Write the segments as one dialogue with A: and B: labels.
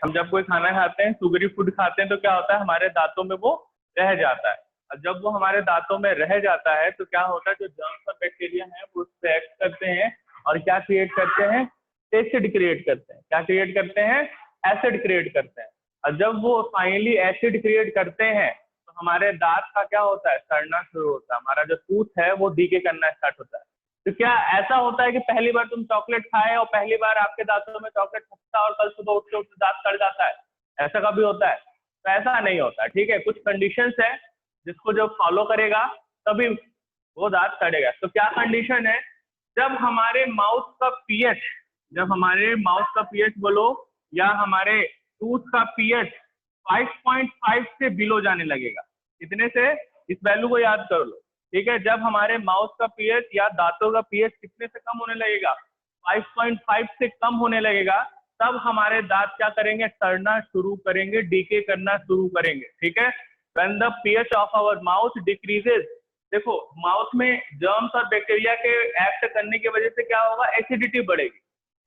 A: हम जब कोई खाना खाते हैं, सुगरी फूड खाते हैं, तो क्या होता है, हमारे दांतों में वो रह जाता है। और जब वो हमारे दांतों में रह जाता है तो क्या होता है, जो जर्म्स और बैक्टीरिया हैं वो उस पर एक्ट करते हैं और क्या क्रिएट करते हैं, एसिड क्रिएट करते हैं। क्या क्रिएट करते हैं, एसिड क्रिएट करते हैं। और जब वो फाइनली एसिड क्रिएट करते हैं तो हमारे दांत का क्या होता है, सड़ना शुरू होता है। हमारा जो टूथ है वो डीके करना स्टार्ट होता है। तो क्या ऐसा होता है कि पहली बार तुम चॉकलेट खाए और पहली बार आपके दांतों में चॉकलेट फंसता और कल सुबह उठते उठते दांत सड़ जाता है? ऐसा कभी होता है? तो ऐसा नहीं होता, ठीक है। कुछ कंडीशंस है जिसको जब फॉलो करेगा तभी वो दांत सड़ेगा। तो क्या कंडीशन है, जब हमारे माउथ का पीएच, जब हमारे माउथ का पीएच बोलो या हमारे टूथ का पीएच 5.5 से बिलो जाने लगेगा। कितने से? इस वैल्यू को याद कर लो, ठीक है। जब हमारे माउथ का पीएच या दांतों का पीएच कितने से कम होने लगेगा, 5.5 से कम होने लगेगा, तब हमारे दांत क्या करेंगे, सड़ना शुरू करेंगे, डीके करना शुरू करेंगे, ठीक है। When the pH of our mouth decreases, देखो माउथ में जर्म्स और बैक्टीरिया के एक्ट करने की वजह से क्या होगा, एसिडिटी बढ़ेगी।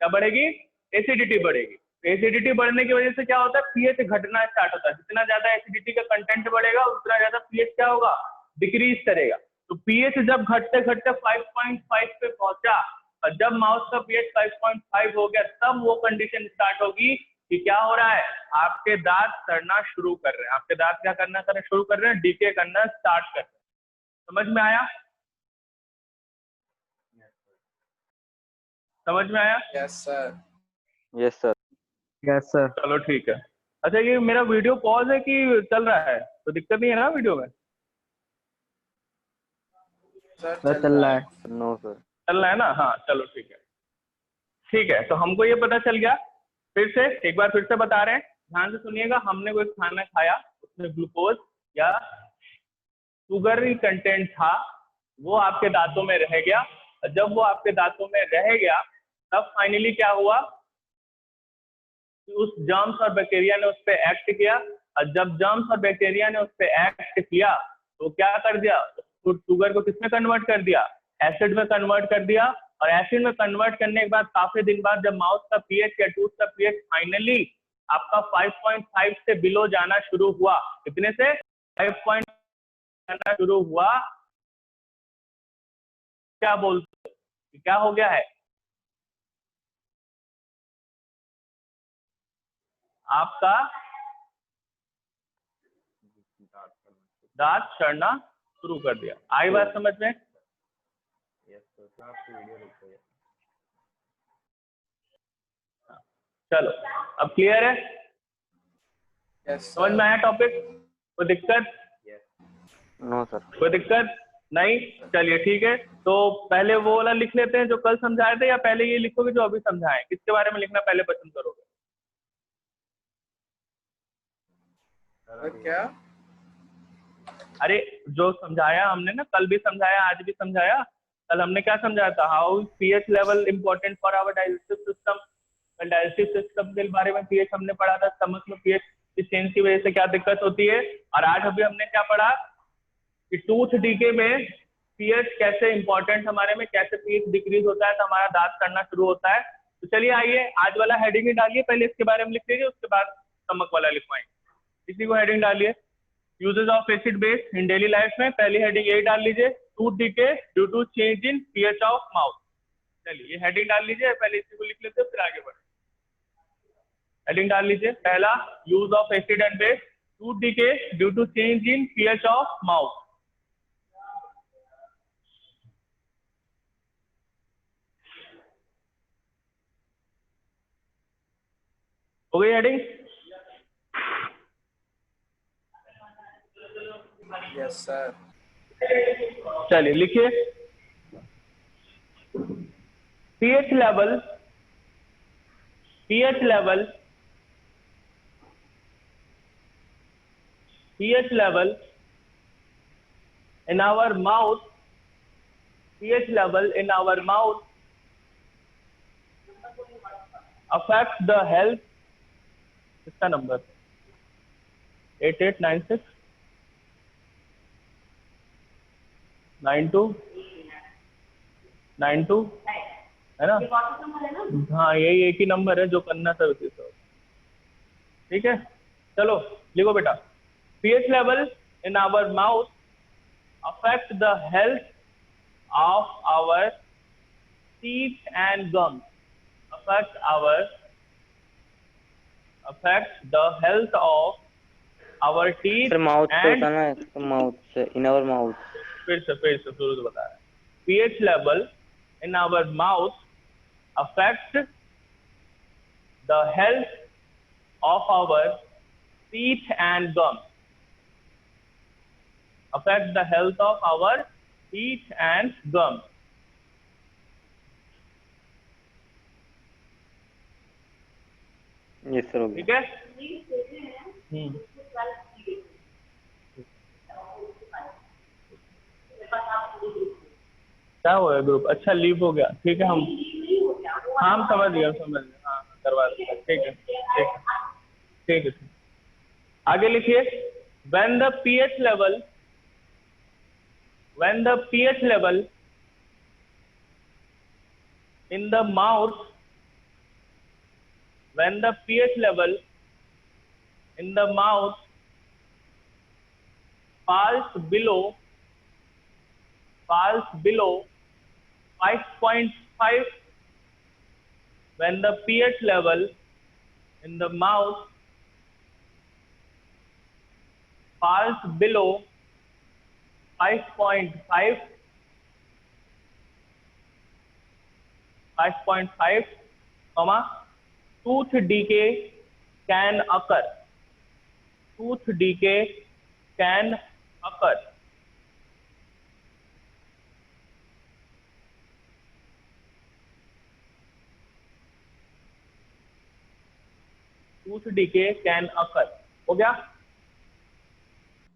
A: क्या बढ़ेगी? एसिडिटी बढ़ेगी। एसिडिटी बढ़ने की वजह से क्या होता है, पीएच घटना स्टार्ट होता है। जितना ज्यादा एसिडिटी का कंटेंट बढ़ेगा उतना ज्यादा पीएच क्या होगा, डिक्रीज करेगा। तो पीएच जब घटते घटते 5.5 पे पहुंचा और जब माउथ का पीएच 5.5 हो गया, तब वो कंडीशन स्टार्ट होगी कि क्या हो रहा है, आपके दांत सड़ना शुरू कर रहे हैं। आपके दांत क्या करना शुरू कर रहे हैं, डीके करना स्टार्ट कर रहे हैं। समझ में आया? समझ में आया?
B: Yes sir.
C: Yes sir.
D: Yes sir.
A: चलो ठीक है। अच्छा, ये मेरा वीडियो पॉज है कि चल रहा है? तो दिक्कत नहीं है ना वीडियो में?
B: सर
D: चल रहा है।
C: No sir.
A: चल रहा है ना? हाँ चलो ठीक है। ठीक है, तो हमको ये पता चल गया। फिर से एक बार फिर से बता रहे हैं, ध्यान से सुनिएगा। हमने कोई खाना खाया, उसमें ग्लूकोज या शुगर कंटेंट था, वो आपके दांतों में रह गया। जब वो आपके दांतों में रह गया तब फाइनली क्या हुआ कि उस जर्म्स और बैक्टीरिया ने उस पर एक्ट किया। और जब जर्म्स और बैक्टीरिया ने उस पर एक्ट किया तो क्या कर दिया, शुगर को किसमें कन्वर्ट कर दिया, एसिड में कन्वर्ट कर दिया। और एसिड में कन्वर्ट करने के बाद काफी दिन बाद जब माउथ का पीएच या टूथ का पीएच फाइनली आपका 5.5 से बिलो जाना शुरू हुआ, कितने से, 5 जाना शुरू हुआ, क्या बोलते, क्या हो गया है, आपका दांत सड़ना शुरू कर दिया। आई बात समझ में? चलो अब क्लियर है?
B: यस
A: समझ में आया टॉपिक? कोई दिक्कत?
C: No sir.
A: कोई दिक्कत नहीं? चलिए ठीक है। तो पहले वो वाला लिख लेते हैं जो कल समझाए थे, या पहले ये लिखोगे जो अभी समझाएं? किसके बारे में लिखना पहले पसंद करोगे?
B: क्या?
A: अरे जो समझाया हमने ना, कल भी समझाया, आज भी समझाया। कल हमने क्या समझाया था, how pH level important for our digestive system. कल डाइजेस्टिव सिस्टम के बारे में पीएच हमने पढ़ा था, स्टमक में पीएच की चेंज की वजह से क्या दिक्कत होती है। और आज अभी हमने क्या पढ़ा कि टूथ डीके में पीएच कैसे इंपॉर्टेंट, हमारे में कैसे पीएच डिक्रीज होता है तो हमारा दांत करना शुरू होता है। तो चलिए आइए आज वाला हेडिंग ही डालिए, पहले इसके बारे में लिख लीजिए, उसके बाद स्टमक वाला लिखवाएंगे। इसी को हेडिंग डालिए, uses of acid base in daily life में। पहली हेडिंग यही डाल लीजिए, tooth decay due to change in pH of mouth. चलिए ये हेडिंग डाल लीजिए, पहले इसी को लिख लेते हैं फिर आगे बढ़े। हेडिंग डाल लीजिए, पहला use of acid and base, tooth decay due to change in pH of mouth. हो गई हेडिंग?
B: Yes sir.
A: चलिए लिखिए, pH level, pH level, pH level in our mouth, pH level in our mouth affects the health. इसका number 8896 9292 है ना? हाँ यही एक ही नंबर है जो करना था उसी से। ठीक है, चलो लिखो बेटा, pH level in our mouth affect the health of our teeth and gums. affect the health of our teeth
C: sir mouth पे
A: and
C: होता ना, तो माउथ से, इन आवर माउथ।
A: फिर से शुरू से बता रहा है। pH level in our mouth affect the health of our teeth and gums. affect the health of our teeth and gums.
C: Yes sir, हो गया।
A: ठीक है। क्या हुआ ग्रुप? अच्छा लीव हो गया, ठीक है। हम समझ गए हाँ करवा देंगे, ठीक है ठीक है। आगे लिखिए, when the pH level in the mouth falls below 5.5, when the pH level in the mouth falls below 5.5, tooth decay can occur. Tooth decay can occur. Tooth decay can occur. हो गया?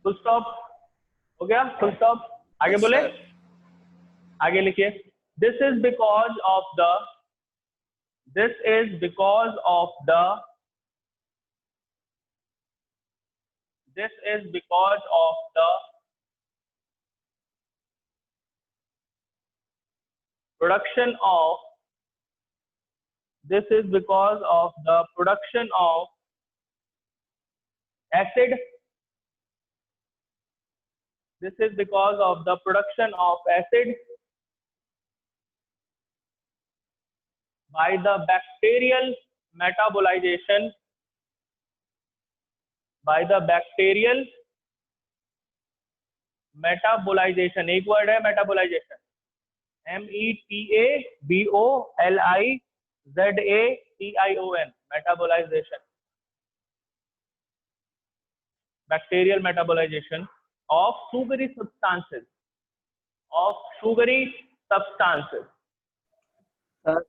A: फुल स्टॉप हो गया? Full stop. आगे
B: Yes,
A: बोले,
B: sir.
A: आगे लिखिए, this is because of the production of acid. This is because of the production of acid by the bacterial metabolization एक word है मेटाबोलाइजेशन, METABOLIZATION, मेटाबोलाइजेशन, bacterial metabolization of sugary substances.
D: Sir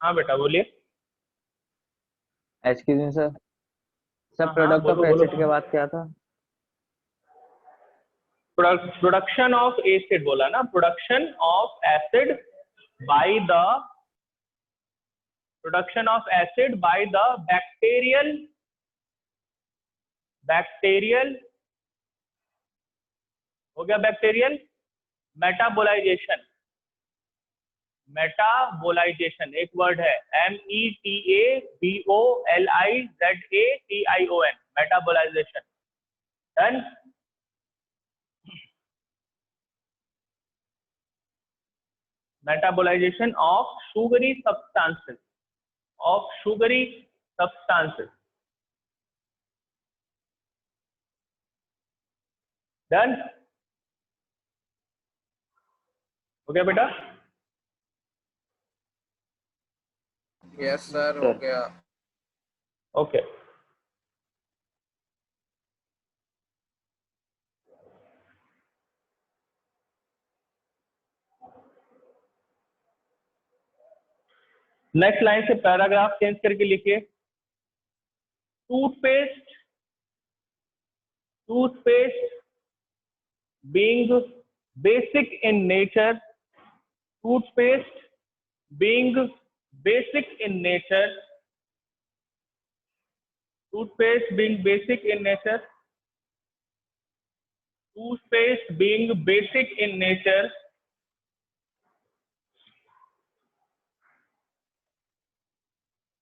A: हाँ बेटा बोलिए।
D: Excuse me sir,
A: हाँ,
D: product of
A: बोलो,
D: acid
A: बोलो।
D: के बाद क्या था?
A: प्रोडक्शन ऑफ एसिड बोला ना, production of acid by the bacterial हो गया, बैक्टीरियल मेटाबोलाइजेशन एक वर्ड है, METABOLIZATION, मेटाबोलाइजेशन। Done. मेटाबोलाइजेशन of sugary substances. Done हो गया बेटा?
B: Yes, sir. हो
C: Sir.
B: गया।
A: ओके। नेक्स्ट लाइन से पैराग्राफ चेंज करके लिखिए, toothpaste being basic in nature, toothpaste being basic in nature, toothpaste being basic in nature, toothpaste being basic in nature,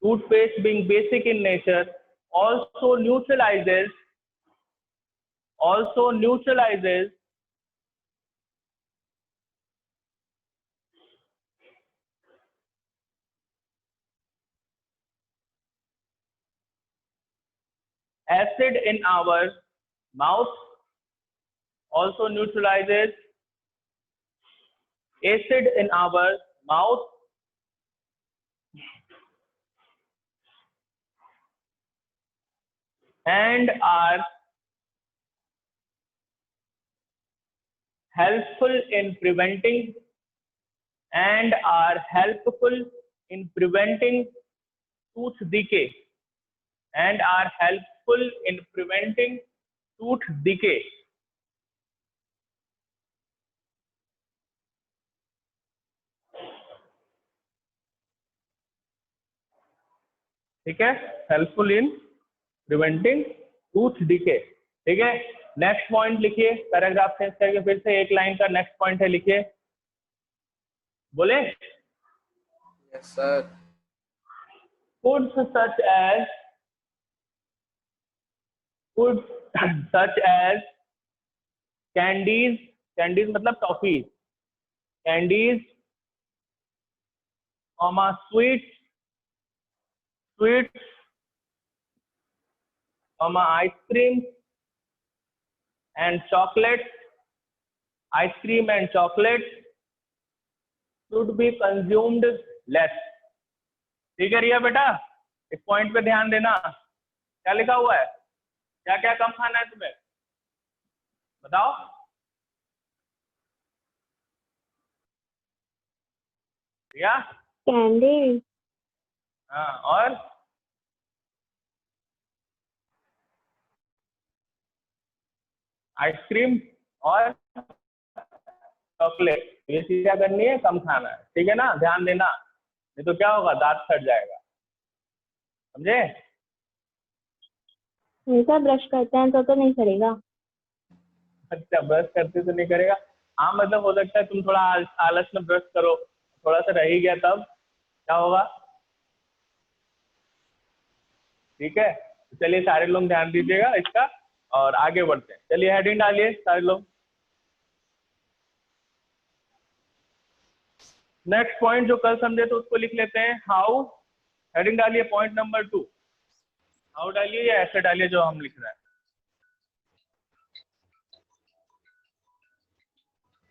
A: toothpaste being basic in nature also neutralizes acid in our mouth, also neutralizes acid in our mouth, and are helpful in preventing tooth decay, and are helpful in preventing tooth decay. ठीक है, helpful in preventing tooth decay. ठीक है, next point लिखिए, paragraph change करके फिर से एक line का नेक्स्ट पॉइंट है, लिखिए, बोले।
B: Yes, sir.
A: Foods such as candies मतलब toffees, candies, sweets, ice cream and chocolate, should be consumed less. ठीक है रिया बेटा, इस पॉइंट पे ध्यान देना। क्या लिखा हुआ है, क्या क्या कम खाना है तुम्हें, बताओ। रिया,
D: कैंडी,
A: हाँ, और आइसक्रीम और चॉकलेट, ये चीज क्या करनी है, कम खाना है। ठीक है ना, ध्यान देना, नहीं तो क्या होगा, दांत फट जाएगा, समझे।
D: हमेशा ब्रश करते हैं तो नहीं करेगा।
A: अच्छा, ब्रश करते तो नहीं करेगा, हाँ, मतलब हो सकता है तुम थोड़ा आलस में ब्रश करो, थोड़ा सा रह ही गया, तब क्या होगा। ठीक है, तो चलिए सारे लोग ध्यान दीजिएगा इसका और आगे बढ़ते हैं। चलिए हेडिंग डालिए सारे लोग। नेक्स्ट पॉइंट जो कल समझे तो उसको लिख लेते हैं, हाउ। हेडिंग डालिए पॉइंट नंबर 2, हाउ डालिए या ऐसे डालिए जो हम लिख रहे हैं।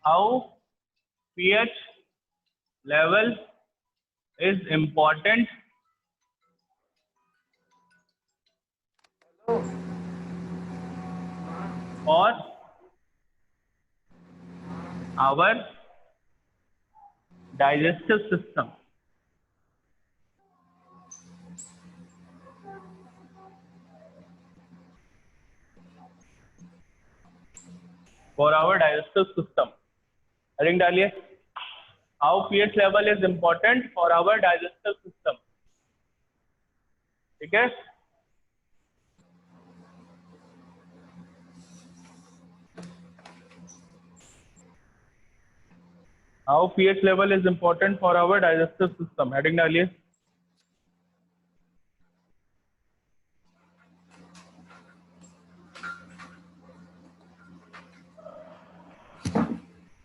A: How pH level is important for our digestive system. For our digestive system. Heading डालिए, how pH level is important for our digestive system. ठीक है, how pH level is important for our digestive system. Heading डालिए,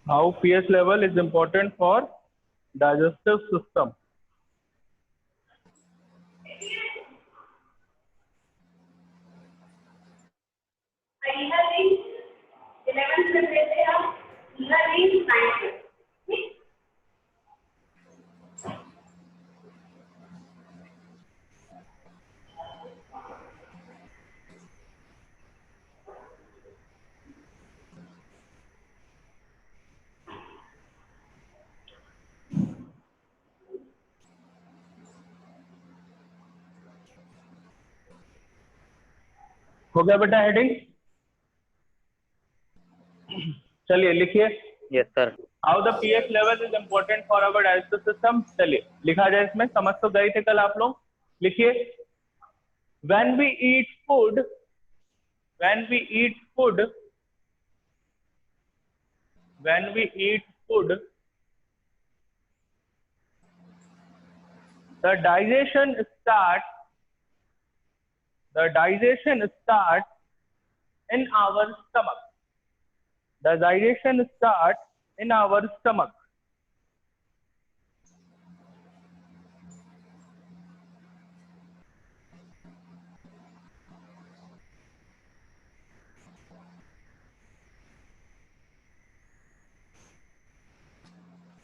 A: how pH level is important for digestive system. हो गया बेटा heading, चलिए लिखिए।
C: Yes sir.
A: How the pH level is important for our digestive system. चलिए लिखा जाए, इसमें समझ तो गए थे कल आप लोग। लिखिए, when we eat food, the digestion starts The digestion starts in our stomach. The digestion starts in our stomach.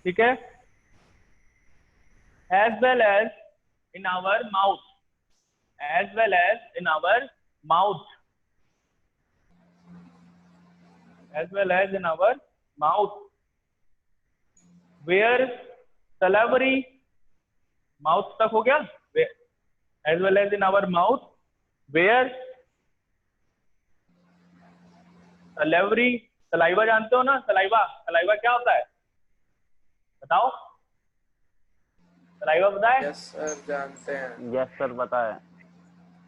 A: ठीक है? As well as in our mouth. As well as in our mouth. As well as in our mouth. Where salivary, mouth तक हो गया? As well as in our mouth. Where salivary, saliva जानते हो ना? Saliva क्या होता है? बताओ। सलाइवा पता है?
B: यस सर, जानते हैं।
C: यस सर पता है।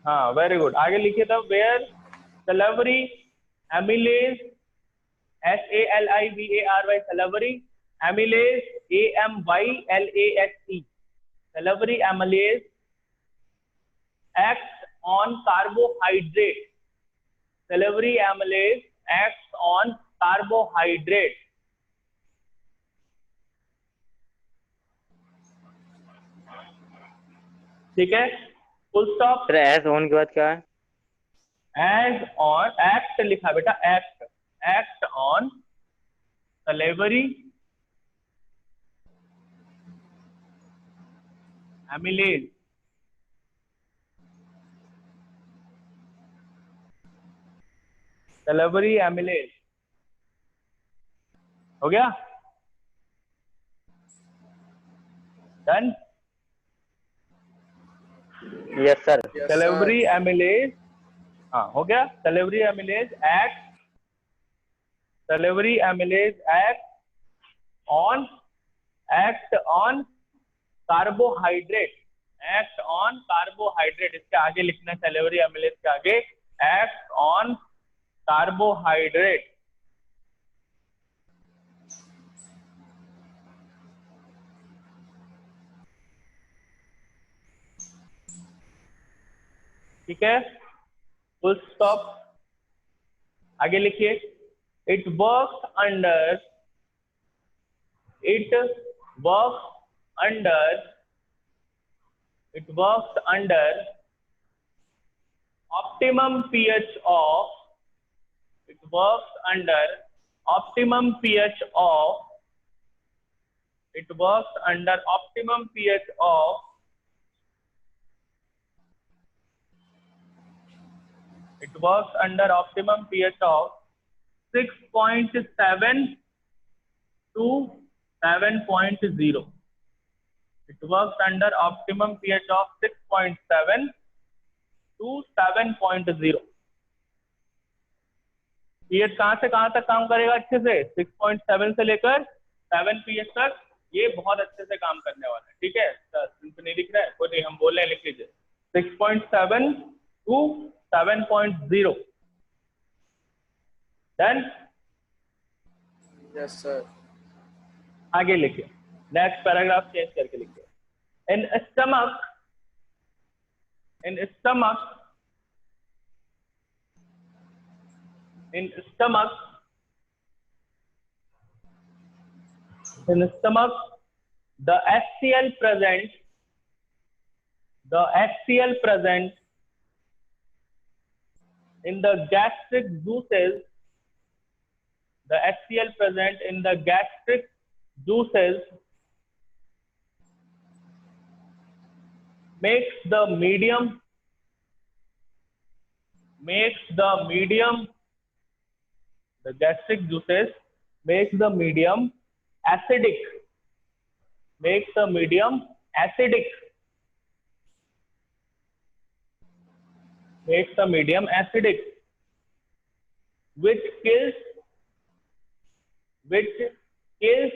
A: हाँ, वेरी गुड। आगे लिखिए तब, where salivary amylase, SALIVARY, salivary amylase, AMYLASE, salivary amylase acts on carbohydrate. Salivary amylase acts on carbohydrate. ठीक है, full stop.
C: Sir S on के बाद क्या है?
A: एज ऑन, एक्ट लिखा बेटा, act on salivary amylase. salivary amylase हो गया? Done?
C: Yes sir.
B: Yes
A: salivary
B: sir.
A: amylase, हाँ हो गया। salivary amylase acts on carbohydrate. Act on carbohydrate. इसके आगे लिखना, salivary amylase के आगे act on carbohydrate. ठीक है, फुल स्टॉप। आगे लिखिए, it works under optimum pH of It works under optimum pH of 6.7 to 7.0. It works under optimum pH of 6.7 to 7.0. pH कहाँ से कहाँ तक काम करेगा अच्छे से? 6.7 से लेकर 7 pH तक ये बहुत अच्छे से काम करने वाला है। ठीक है सर, नहीं लिख रहा है कोई नहीं, हम बोल रहे हैं, लिख लीजिए 6.7 to 7.0. डन?
B: Yes sir.
A: आगे लिखिए, नेक्स्ट पैराग्राफ चेंज करके लिखिए। In stomach the HCl present in the gastric juices, makes the medium acidic, which kills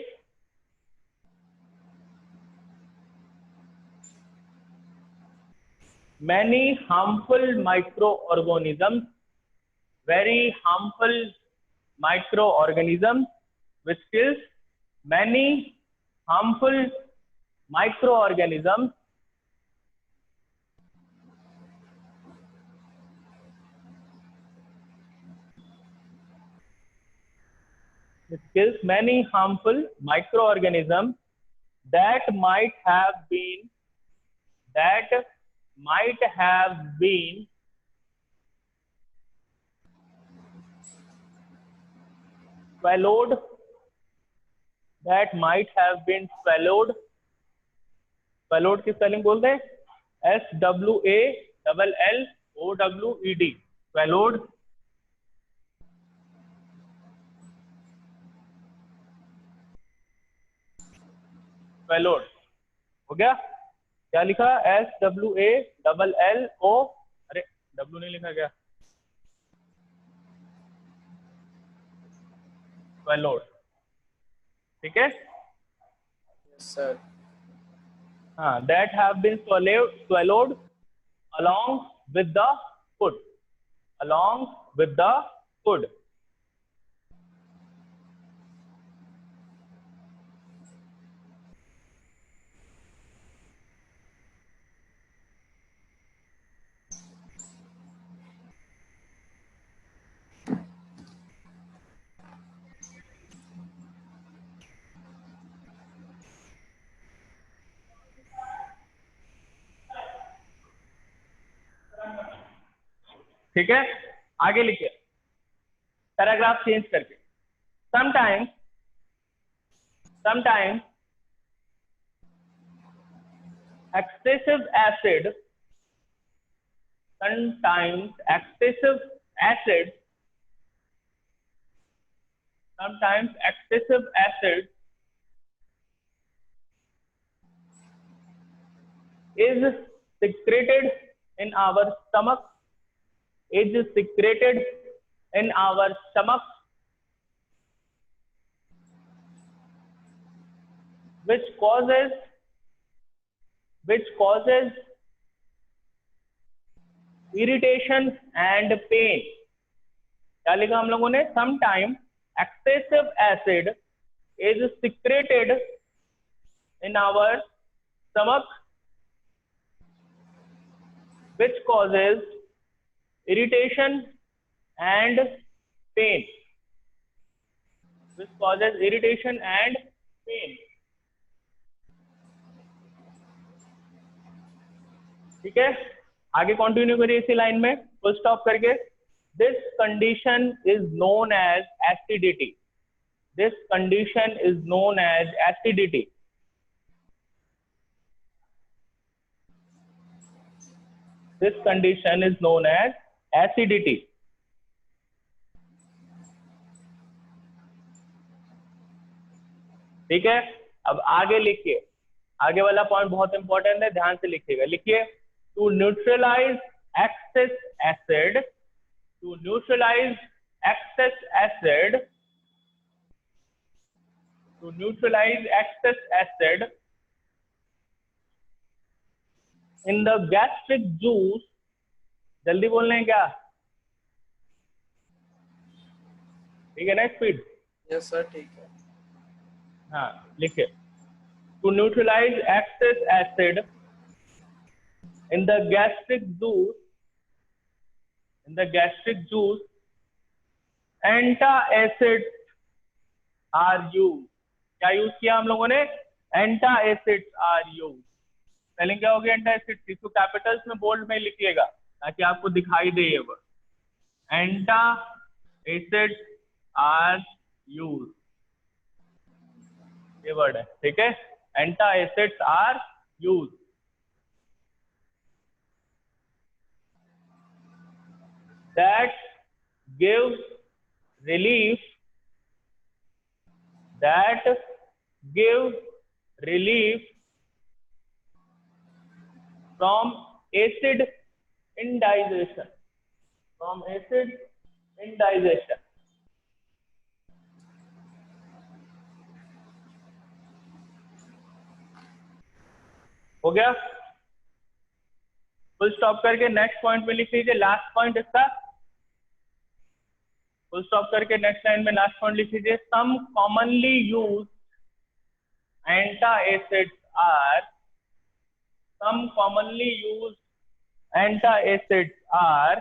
A: many harmful microorganisms, very harmful microorganisms, which kills many harmful microorganisms It kills many harmful microorganisms that might have been swallowed swallowed की spelling बोल दे SWALLOWED swallowed हो गया। क्या लिखा SWALLO अरे W नहीं लिखा क्या swallowed ठीक है
B: Yes, sir.
A: हाँ that have been swallowed along with the food ठीक है। आगे लिखिए पैराग्राफ चेंज करके sometimes excessive acid is secreted in our stomach which causes irritation and pain। क्या लिखा हम लोगों ने sometime excessive acid is secreted in our stomach which causes irritation and pain ठीक है। आगे कंटिन्यू करिए इसी लाइन में फुल स्टॉप करके this condition is known as acidity This condition is known as acidity. ठीक है। अब आगे लिखिए, आगे वाला पॉइंट बहुत इंपॉर्टेंट है, ध्यान से लिखिएगा। लिखिए to neutralise excess acid in the gastric juice, जल्दी बोलना है क्या? ठीक है ना स्पीड?
B: यस सर ठीक है।
A: हाँ लिखिए to neutralize excess acid in the gastric juice antacids are used। क्या यूज किया हम लोगों ने? antacids are used। स्पेलिंग क्या होगी एंटासिड? इसको कैपिटल्स में बोल्ड में लिखिएगा ताकि आपको दिखाई दे ये वर्ड। एंटासिड्स आर यूज, ये वर्ड है, ठीक है। Antacids are use. That gives relief from acid indigestion। हो गया? फुल स्टॉप करके नेक्स्ट पॉइंट में लिख लीजिए, लास्ट पॉइंट इसका। फुल स्टॉप करके नेक्स्ट लाइन में लास्ट पॉइंट लिख लीजिए। Some commonly used antacids are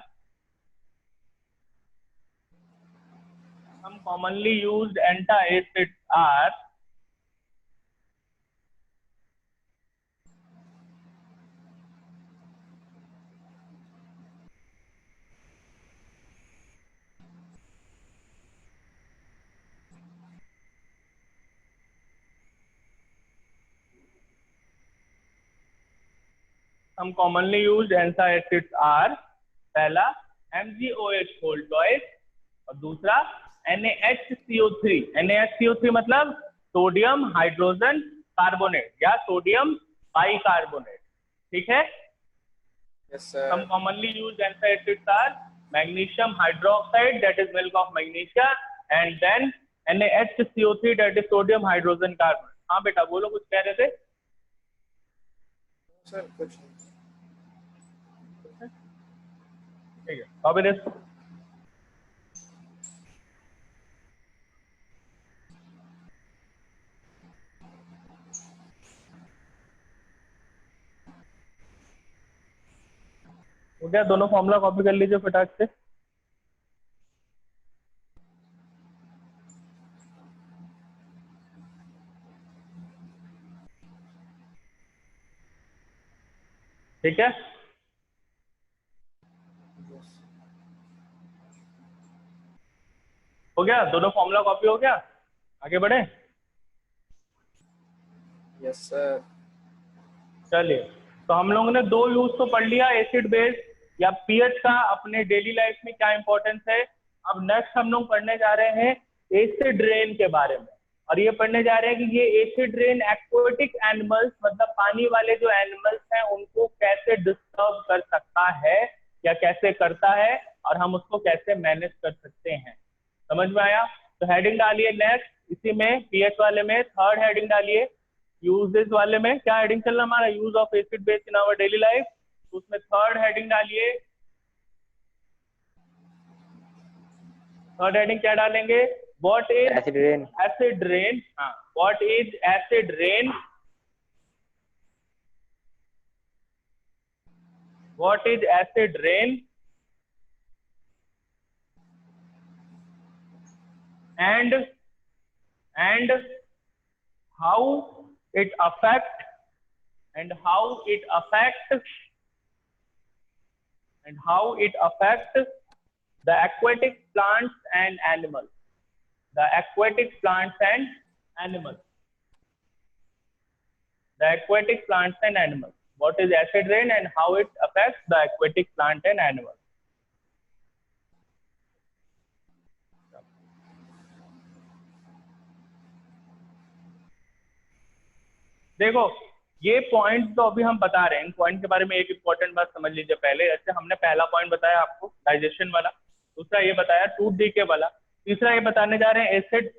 A: Some commonly used antacids are पहला MgOH whole twice और दूसरा NaHCO3। NaHCO3 मतलब सोडियम हाइड्रोजन कार्बोनेट या सोडियम बाइकार्बोनेट। ठीक है।
B: Yes, sir.
A: Some commonly used antacids are magnesium hydroxide, that is milk of magnesia, and then NaHCO3, that is sodium hydrogen carbonate। हाँ बेटा बोलो, कुछ कह रहे थे?
B: सर कुछ नहीं।
A: ठीक है, copy this। हो गया, दोनों फॉर्मूला कॉपी कर लीजिए फटाक से। ठीक है, हो गया, दोनों फॉर्मूला कॉपी हो गया। आगे बढ़े।
B: Yes sir.
A: चलिए, तो हम लोगों ने दो यूज तो पढ़ लिया, एसिड बेस या पीएच का अपने डेली लाइफ में क्या इंपॉर्टेंस है। अब नेक्स्ट हम लोग पढ़ने जा रहे हैं एसिड रेन के बारे में, और ये पढ़ने जा रहे हैं कि ये एसिड रेन एक्वेटिक एनिमल्स मतलब पानी वाले जो एनिमल्स हैं उनको कैसे डिस्टर्ब कर सकता है या कैसे करता है, और हम उसको कैसे मैनेज कर सकते हैं। समझ में आया? तो हेडिंग डालिए नेक्स्ट, इसी में पीएच वाले में थर्ड हेडिंग डालिए। यूजेस वाले में क्या हेडिंग चल रहा हमारा? Use of acid base in our daily life. उसमें थर्ड हेडिंग डालिए। थर्ड हेडिंग क्या डालेंगे? What is
C: acid rain.
A: Acid rain. हाँ, what is acid rain? What is acid rain and how it affect the aquatic plants and animals. The aquatic plants and animals. What is acid rain and how it affects the aquatic plant and animals. देखो, ये point तो अभी हम बता रहे हैं। इन point के बारे में एक इंपॉर्टेंट बात समझ लीजिए पहले। जैसे हमने पहला पॉइंट बताया आपको डाइजेशन वाला, दूसरा ये बताया टूथ डीके वाला, तीसरा ये बताने जा रहे हैं एसिड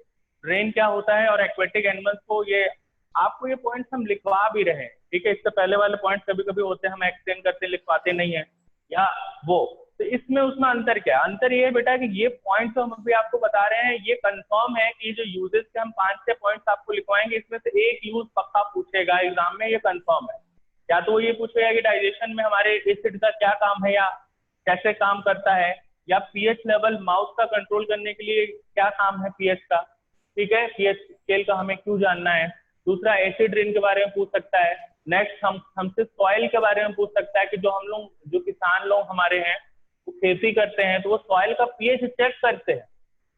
A: रेन क्या होता है और एक्वेटिक एनिमल्स को। ये आपको ये पॉइंट्स हम लिखवा भी रहे हैं, ठीक है। इससे पहले वाले पॉइंट कभी कभी होते हैं हम एक्सप्लेन करते लिखवाते नहीं है या वो, तो इसमें उसमें अंतर क्या है? अंतर ये है बेटा कि ये पॉइंट तो हम अभी आपको बता रहे हैं, ये कंफर्म है कि जो यूजेस के हम 5-6 पॉइंट्स आपको लिखवाएंगे इसमें से एक यूज पक्का पूछेगा एग्जाम में, ये कंफर्म है। या तो वो ये पूछेगा कि डाइजेशन में हमारे एसिड का क्या काम है या कैसे काम करता है, या पीएच लेवल माउथ का कंट्रोल करने के लिए क्या काम है पीएच का, ठीक है, पीएच स्केल का हमें क्यों जानना है। दूसरा एसिड रेन के बारे में पूछ सकता है। नेक्स्ट हमसे सॉइल के बारे में पूछ सकता है कि जो हम लोग जो किसान लोग हमारे हैं वो खेती करते हैं तो वो सॉइल का पीएच चेक करते हैं,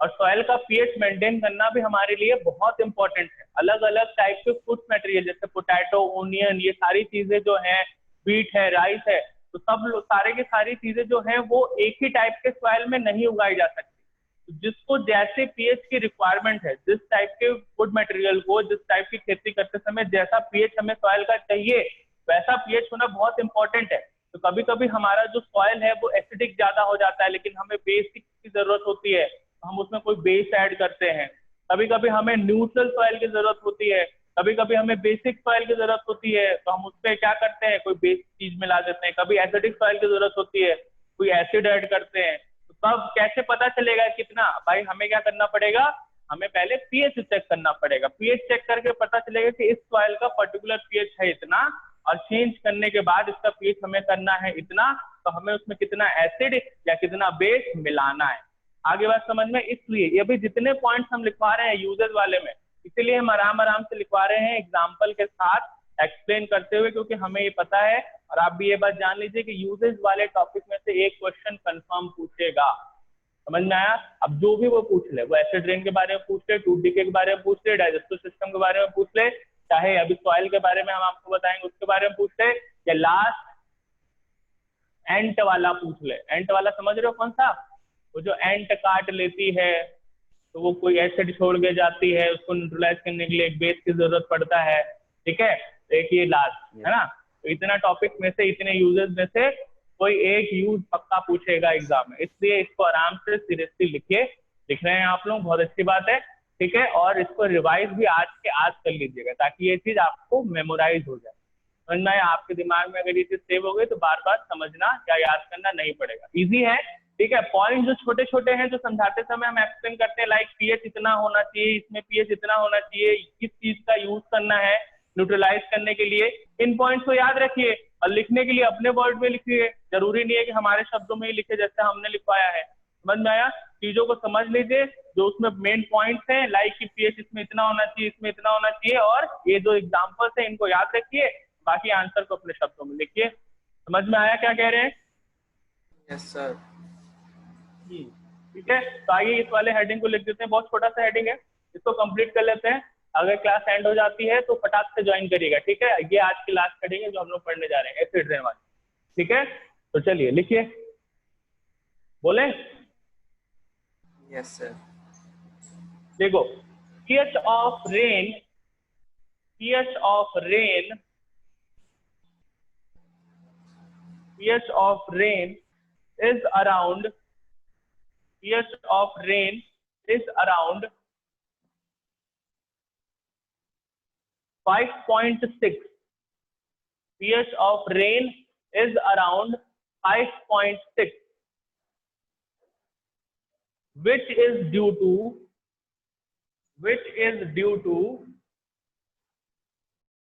A: और सॉइल का पीएच मेंटेन करना भी हमारे लिए बहुत इंपॉर्टेंट है। अलग अलग टाइप के फूड मटेरियल जैसे पोटैटो, ओनियन, ये सारी चीजें जो हैं, बीट है, राइस है, तो सब सारे की सारी चीजें जो हैं वो एक ही टाइप के सॉइल में नहीं उगाई जा सकती। तो जिसको जैसे पीएच की रिक्वायरमेंट है, जिस टाइप के फूड मटेरियल को जिस टाइप की खेती करते समय जैसा पीएच हमें सॉइल का चाहिए वैसा पीएच होना बहुत इंपॉर्टेंट है। तो कभी कभी हमारा जो सॉइल है वो एसिडिक ज्यादा हो जाता है, लेकिन हमें बेसिक की जरूरत होती है तो हम उसमें कोई बेस ऐड करते हैं। कभी कभी हमें न्यूट्रल सॉइल की जरूरत होती है, कभी कभी हमें बेसिक सॉइल की जरूरत होती है तो हम उस पर क्या करते हैं, कोई बेसिक चीज मिला देते हैं। कभी एसिडिक सॉइल की जरूरत होती है, कोई एसिड ऐड करते हैं। तो तब कैसे पता चलेगा कितना? भाई हमें क्या करना पड़ेगा, हमें पहले पीएच चेक करना पड़ेगा। पीएच चेक करके पता चलेगा कि इस सॉइल का पर्टिकुलर पीएच है इतना, और चेंज करने के बाद इसका पीएच हमें करना है इतना, तो हमें उसमें कितना एसिड या कितना बेस मिलाना है। आगे बात समझ में? इसलिए ये भी जितने पॉइंट्स हम लिखवा रहे हैं यूजेस वाले में, इसीलिए हम आराम आराम से लिखवा रहे हैं एग्जाम्पल के साथ एक्सप्लेन करते हुए, क्योंकि हमें ये पता है और आप भी ये बात जान लीजिए कि यूजेस वाले टॉपिक में से एक क्वेश्चन कंफर्म पूछेगा। समझ में आया? अब जो भी वो पूछ ले, वो एसिड रेन के बारे में पूछ ले, 2D के बारे में पूछ ले, डाइजेस्टिव सिस्टम के बारे में पूछ ले, चाहे अभी सॉइल के बारे में हम आपको बताएंगे उसके बारे में पूछ ले, या लास्ट एंट वाला पूछ ले। एंट वाला समझ रहे हो कौन सा? वो जो एंट काट लेती है तो वो कोई एसिड छोड़ के जाती है, उसको न्यूट्रलाइज करने के लिए एक बेस की जरूरत पड़ता है। ठीक है, एक ये लास्ट है ना। तो इतना टॉपिक में से, इतने यूजेस में से कोई एक यूज पक्का पूछेगा एग्जाम में, इसलिए इसको आराम से सीरियसली लिखिए। लिख रहे हैं आप लोग, बहुत अच्छी बात है। ठीक है, और इसको रिवाइज भी आज के आज कर लीजिएगा ताकि ये चीज आपको मेमोराइज हो जाए। समझ में आया? आपके दिमाग में अगर ये चीज सेव हो गई तो बार बार समझना या याद करना नहीं पड़ेगा, इजी है। ठीक है, पॉइंट जो छोटे छोटे हैं जो समझाते समय हम एक्सप्लेन करते हैं, लाइक पीएच इतना होना चाहिए, इसमें पीएच इतना होना चाहिए, किस चीज का यूज करना है न्यूट्रलाइज करने के लिए, इन पॉइंट्स को याद रखिए और लिखने के लिए अपने वर्ड में लिखिए। जरूरी नहीं है कि हमारे शब्दों में ही लिखे जैसे हमने लिखवाया है। समझ में आया? चीजों को समझ लीजिए जो उसमें मेन पॉइंट्स हैं, लाइक कि पीएच इसमें इतना होना चाहिए, इसमें इतना होना चाहिए, और ये जो एग्जाम्पल्स है इनको याद रखिए, बाकी आंसर को अपने शब्दों में लिखिए। समझ में आया क्या कह रहे हैं?
B: Yes sir.
A: ठीक है, तो आइए इस वाले हेडिंग को लिख देते हैं। बहुत छोटा सा हेडिंग है, इसको कंप्लीट कर लेते हैं। अगर क्लास एंड हो जाती है तो फटाक से ज्वाइन करिएगा। ठीक है, ये आज की लास्ट हेडिंग है जो हम लोग पढ़ने जा रहे हैं, एसिड रेन वाली। ठीक है, तो चलिए लिखिए, बोले।
B: Yes sir.
A: देखो, pH of rain, pH of rain, pH of rain is around, pH of rain is around 5.6. pH of rain is around 5.6, which is due to